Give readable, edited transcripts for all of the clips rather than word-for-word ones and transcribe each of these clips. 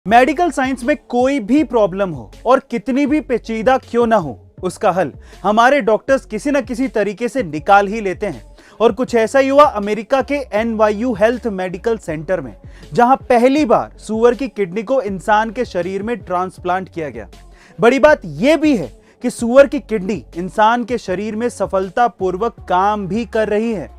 Medical science में कोई भी प्रॉब्लम हो और कितनी भी पेचीदा क्यों ना हो, उसका हल हमारे डॉक्टर्स किसी न किसी तरीके से निकाल ही लेते हैं। और कुछ ऐसा ही हुआ अमेरिका के NYU हेल्थ मेडिकल सेंटर में, जहां पहली बार सूअर की किडनी को इंसान के शरीर में ट्रांसप्लांट किया गया। बड़ी बात यह भी है कि सूअर की किडनी इंसान के शरीर में सफलतापूर्वक काम भी कर रही है।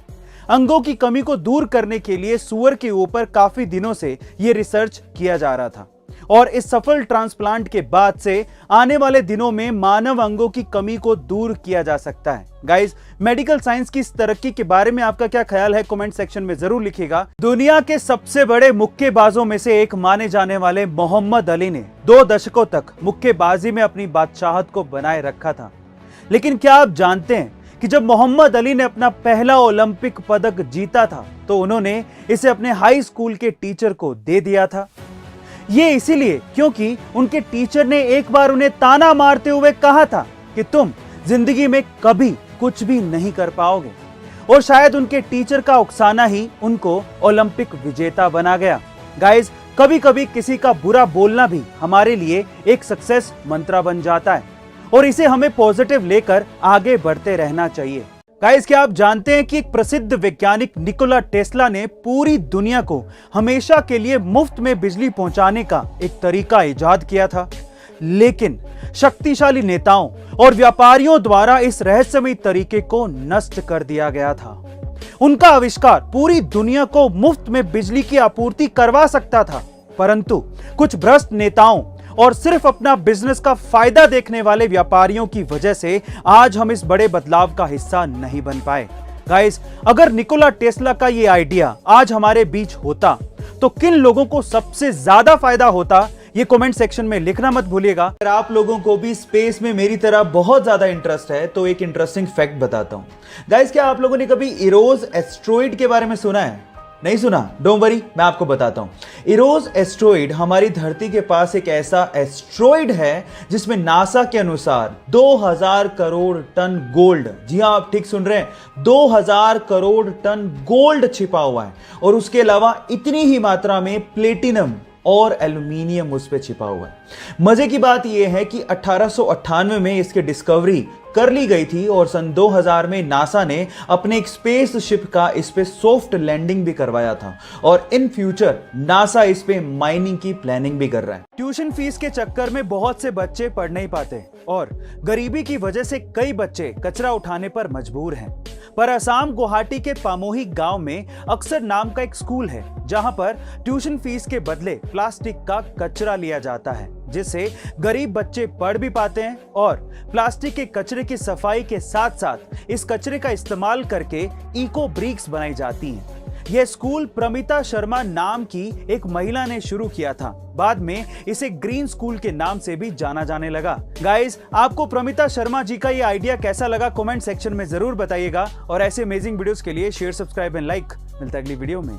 अंगों की कमी को दूर करने के लिए सूअर के ऊपर काफी दिनों से यह रिसर्च किया जा रहा था और इस सफल ट्रांसप्लांट के बाद से आने वाले दिनों में मानव अंगों की कमी को दूर किया जा सकता है। गाइस, मेडिकल साइंस की इस तरक्की के बारे में आपका क्या ख्याल है, कमेंट सेक्शन में जरूर लिखिएगा। दुनिया के सबसे बड़े मुक्केबाजों में से एक माने जाने वाले मोहम्मद अली ने 2 दशकों तक मुक्केबाजी में अपनी बादशाहत को बनाए रखा था। लेकिन क्या आप जानते हैं कि जब मोहम्मद अली ने अपना पहला ओलंपिक पदक जीता था तो उन्होंने इसे अपने हाई स्कूल के टीचर को दे दिया था। ये इसीलिए क्योंकि उनके टीचर ने एक बार उन्हें ताना मारते हुए कहा था कि तुम जिंदगी में कभी कुछ भी नहीं कर पाओगे, और शायद उनके टीचर का उकसाना ही उनको ओलंपिक विजेता बना गया। गाइस, कभी कभी किसी का बुरा बोलना भी हमारे लिए एक सक्सेस मंत्र बन जाता है और इसे हमें पॉजिटिव लेकर आगे बढ़ते रहना चाहिए। गाइस, क्या आप जानते हैं कि एक प्रसिद्ध वैज्ञानिक निकोला टेस्ला ने पूरी दुनिया को हमेशा के लिए मुफ्त में बिजली पहुंचाने का एक तरीका इजाद किया था, लेकिन शक्तिशाली नेताओं और व्यापारियों द्वारा इस रहस्यमय तरीके को नष्ट कर दिया गया था। उनका आविष्कार पूरी दुनिया को मुफ्त में बिजली की आपूर्ति करवा सकता था, परंतु कुछ भ्रष्ट नेताओं और सिर्फ अपना बिजनेस का फायदा देखने वाले व्यापारियों की वजह से आज हम इस बड़े बदलाव का हिस्सा नहीं बन पाए। गाइस, अगर निकोला टेस्ला का ये आइडिया आज हमारे बीच होता तो किन लोगों को सबसे ज्यादा फायदा होता, ये कमेंट सेक्शन में लिखना मत भूलिएगा। अगर आप लोगों को भी स्पेस में मेरी तरह बहुत ज्यादा इंटरेस्ट है तो एक इंटरेस्टिंग फैक्ट बताता हूं। गाइस, क्या आप लोगों ने कभी इरोस एस्ट्रॉइड के बारे में सुना है? नहीं सुना? डोंट वरी, मैं आपको बताता हूं। इरोस एस्ट्रॉइड हमारी धरती के पास एक ऐसा एस्ट्रॉइड है जिसमें नासा के अनुसार 2000 करोड़ टन गोल्ड, जी हां आप ठीक सुन रहे हैं, 2000 करोड़ टन गोल्ड छिपा हुआ है, और उसके अलावा इतनी ही मात्रा में प्लेटिनम और एल्यूमिनियम उस पे छिपा हुआ है। मजे की बात यह है कि 1898 में इसकी डिस्कवरी कर ली गई थी और सन 2000 में नासा ने अपने एक स्पेस शिप का इस पे सॉफ्ट लैंडिंग भी करवाया था, और इन फ्यूचर नासा इस पे माइनिंग की प्लानिंग भी कर रहा है। ट्यूशन फीस के चक्कर में बहुत से बच्चे पढ़ नहीं पाते और गरीबी की वजह से कई बच्चे कचरा उठाने पर मजबूर हैं। पर असम गुवाहाटी के पामोही गांव में अक्सर नाम का एक स्कूल है जहां पर ट्यूशन फीस के बदले प्लास्टिक का कचरा लिया जाता है, जिससे गरीब बच्चे पढ़ भी पाते हैं और प्लास्टिक के कचरे की सफाई के साथ साथ इस कचरे का इस्तेमाल करके इको ब्रिक्स बनाई जाती हैं। यह स्कूल प्रमिता शर्मा नाम की एक महिला ने शुरू किया था। बाद में इसे ग्रीन स्कूल के नाम से भी जाना जाने लगा। गाइस, आपको प्रमिता शर्मा जी का ये आइडिया कैसा लगा, कमेंट सेक्शन में जरूर बताइएगा, और ऐसे अमेजिंग वीडियोस के लिए शेयर, सब्सक्राइब एंड लाइक। मिलता है अगली वीडियो में।